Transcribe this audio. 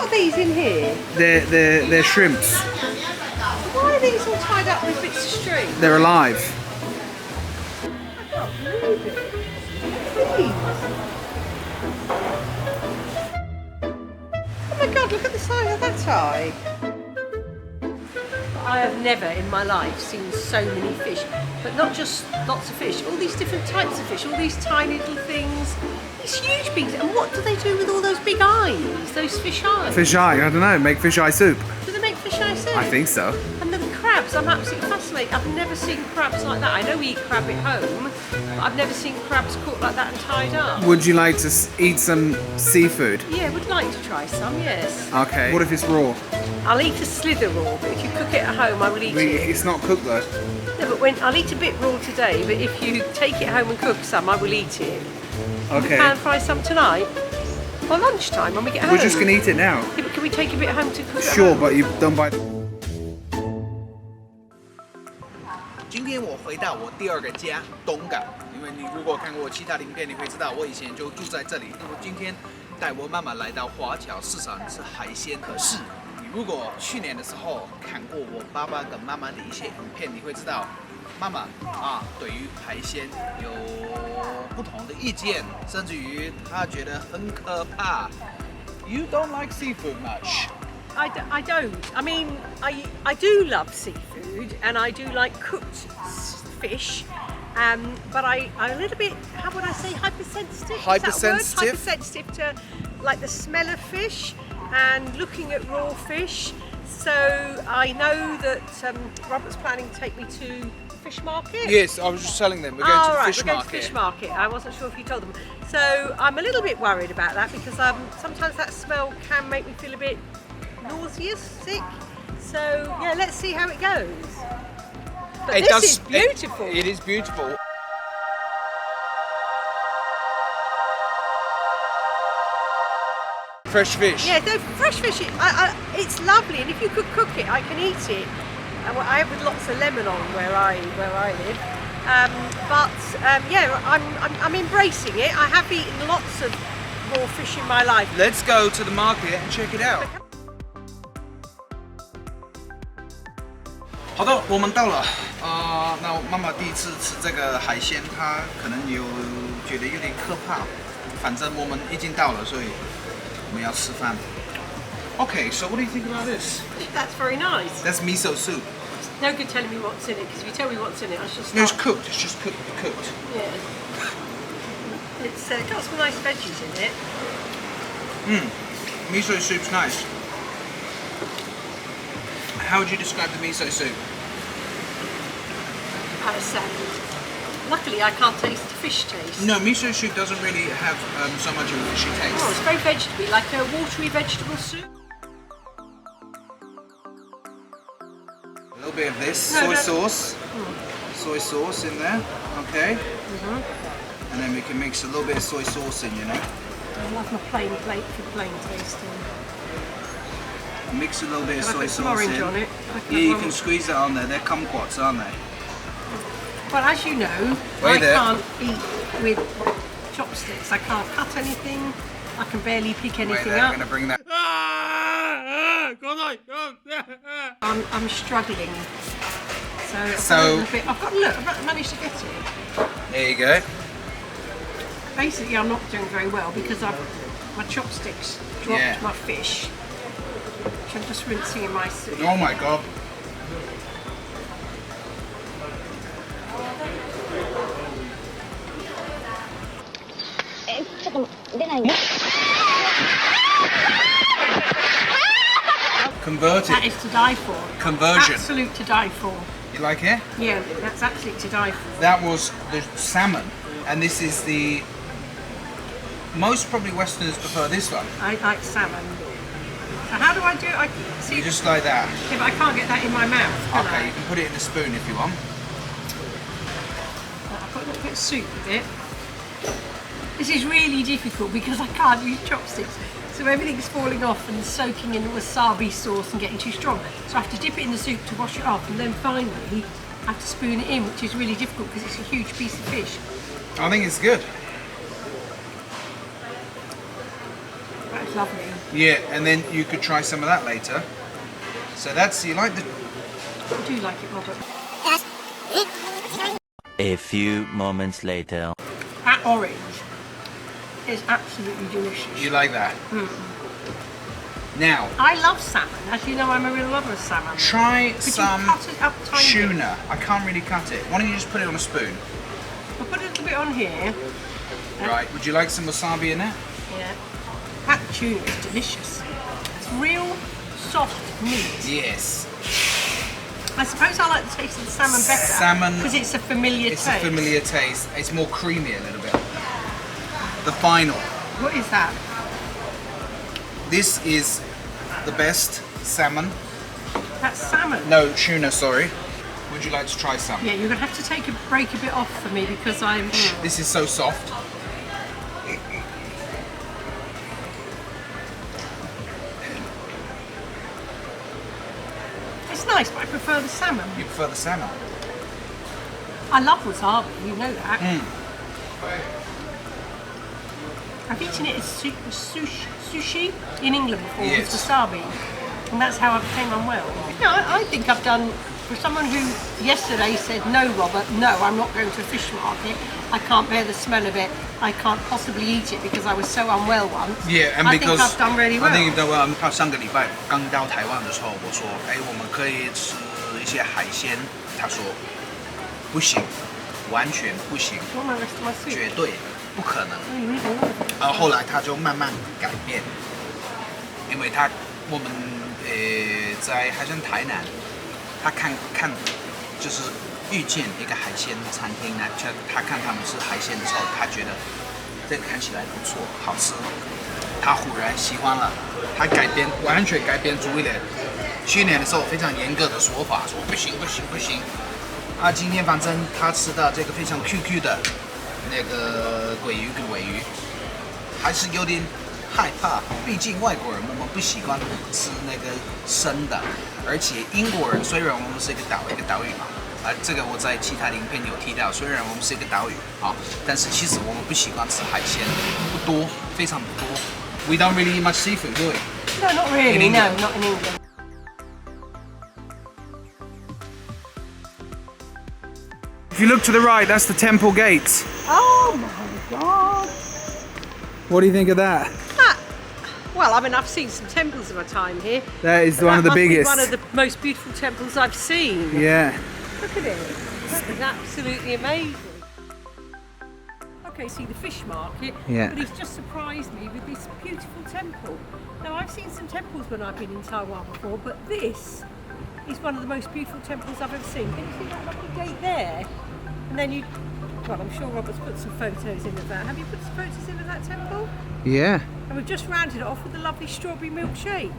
What are these in here? They're shrimps. Why are these all tied up with bits of string? They're alive. I can't believe it. Please. Oh my god, look at the size of that eye. I have never in my life seen so many fish, but not just lots of fish, all these different types of fish, all these tiny little things, these huge beaks. And what do they do with all those big eyes, those fish eyes? Fish eye, I don't know, make fish eye soup. Do they make fish eye soup? I think so. And the crabs, I'm absolutely fascinated. I've never seen crabs like that. I know we eat crab at home, but I've never seen crabs cooked like that and tied up. Would you like to eat some seafood? Yeah, would like to try some, yes. Okay. What if it's raw? I'll eat a slither raw, but if you cook it at home, I will eat it. It's not cooked though. No, but I'll eat a bit raw today, but if you take it home and cook some, I will eat it. Okay. We can fry some tonight. Or lunchtime when we get home. We're just going to eat it now. Yeah, but can we take a bit home to cook it at Sure, home? but you don't buy. 今天我回到我第二个家东港，因为你如果看过我其他的影片，你会知道我以前就住在这里。那么今天带我妈妈来到华侨市场吃海鲜。可是你如果去年的时候看过我爸爸跟妈妈的一些影片，你会知道妈妈对于海鲜有不同的意见，甚至于她觉得很可怕。You don't like seafood much. I don't. I mean, I do love seafood and I do like cooked fish, but I'm a little bit, how would I say, hypersensitive? Hypersensitive? Hypersensitive to like the smell of fish and looking at raw fish. So I know that Robert's planning to take me to fish market. Yes, I was just telling them we're going to the right, fish we're going market. to fish market. I wasn't sure if you told them. So I'm a little bit worried about that because sometimes that smell can make me feel a bit nauseous, sick. So yeah, let's see how it goes. But this is beautiful. It is beautiful. Fresh fish. Yeah, no, fresh fish. It's lovely, and if you could cook it, I can eat it. I have with lots of lemon on where I live. Yeah, I'm embracing it. I have eaten lots of raw fish in my life. Let's go to the market and check it out. 好的，我们到了。那妈妈第一次吃这个海鲜，她可能觉得有点可怕。反正我们已经到了，所以我们要吃饭。Okay, so what do you think about this? That's very nice. That's miso soup. It's no good telling me what's in it because if you tell me what's in it, I should start. No, it's cooked. It's just cooked. Yeah. It's got some nice veggies in it. Miso soup's nice. How would you describe the miso soup? Luckily, I can't taste the fish taste. No, miso soup doesn't really have so much of a fishy taste. Oh, it's very vegetable, like a watery vegetable soup. A little bit of this soy sauce. Soy sauce in there. Okay. And then we can mix a little bit of soy sauce in, you know. I love my plain plate for plain tasting. Mix a little bit of soy put some sauce orange in. on it? Yeah, you can squeeze that on there. They're kumquats, aren't they? Well, as you know, Wait I there. can't eat with chopsticks. I can't cut anything. I can barely pick Wait anything there, I'm up. going to bring that. I'm struggling. So I've managed to get it. There you go. Basically, I'm not doing very well because my chopsticks dropped my fish, which I'm just rinsing in my soup. Oh my god. Converted. That is to die for. Conversion. Absolute to die for. You like it? Yeah, that's absolute to die for. That was the salmon, and this is the. Most probably Westerners prefer this one. I like salmon. So how do I do it? See, Just like that. yeah, but I can't get that in my mouth. Can Okay, I? you can put it in the spoon if you want. I'll put a little bit of soup with it. This is really difficult because I can't use chopsticks. So everything's falling off and soaking in the wasabi sauce and getting too strong. So I have to dip it in the soup to wash it off, and then finally I have to spoon it in, which is really difficult because it's a huge piece of fish. I think it's good. That's lovely. Yeah, and then you could try some of that later. So you like the... I do like it, Robert. A few moments later. That orange is absolutely delicious. You like that? Now, I love salmon. As you know, I'm a real lover of salmon. try Could some you cut it up tiny bit? tuna. I can't really cut it. Why don't you just put it on a spoon? I'll put a little bit on here. Right, would you like some wasabi in it? Yeah. That tuna is delicious. It's real soft meat. Yes. I suppose I like the taste of the salmon better. Salmon. Because it's a familiar It's taste. a familiar taste. It's more creamy a little bit. The final. What is that? This is the best salmon. That's salmon. No, tuna, sorry. Would you like to try some? Yeah, you're going to have to break a bit off for me because I'm... This is so soft. It's nice, but I prefer the salmon. You prefer the salmon? I love wasabi, you know that. I've eaten it as sushi in England before Yes. with wasabi, and that's how I became unwell. No, I think I've done, for someone who yesterday said, no, Robert, no, I'm not going to a fish market, I can't bear the smell of it, I can't possibly eat it because I was so unwell once. Yeah, and I because think I've done really well. I think you've done well. 他上个礼拜刚到台湾的时候，我说，我们可以吃一些海鲜。他说，不行，完全不行， Do you want the rest of my soup? 绝对不可能。 Oh, you need a lot of it. 然后后来他就慢慢改变，因为我们在海鲜台南，他看就是遇见一个海鲜餐厅呢，他看他们吃海鲜的时候，他觉得这个看起来不错，好吃，他忽然喜欢了，他完全改变主意了。去年的时候非常严格的说法，说不行不行不行。今天反正他吃到这个非常 QQ 的那个鲑鱼跟鲔鱼，还是有点害怕，毕竟外国人我们不习惯吃那个生的，而且英国人虽然我们是一个岛屿嘛，这个我在其他的影片有提到，虽然我们是一个岛屿但是其实我们不习惯吃海鲜，不多，非常不多。We don't really eat much seafood, do we? No, not really, In England. no, not in England. If you look to the right, that's the temple gates. Oh my God. What do you think of that? Well, I mean, I've seen some temples in my time here. That is one of the That must be biggest. one of the most beautiful temples I've seen. Yeah. Look at it. That is absolutely amazing. Okay, see the fish market. Yeah. But he's just surprised me with this beautiful temple. Now, I've seen some temples when I've been in Taiwan before, but this is one of the most beautiful temples I've ever seen. Can you see that lovely gate there? And then well, I'm sure Robert's put some photos in of that. Have you put some photos in of that temple? Yeah. And we've just rounded it off with a lovely strawberry milkshake.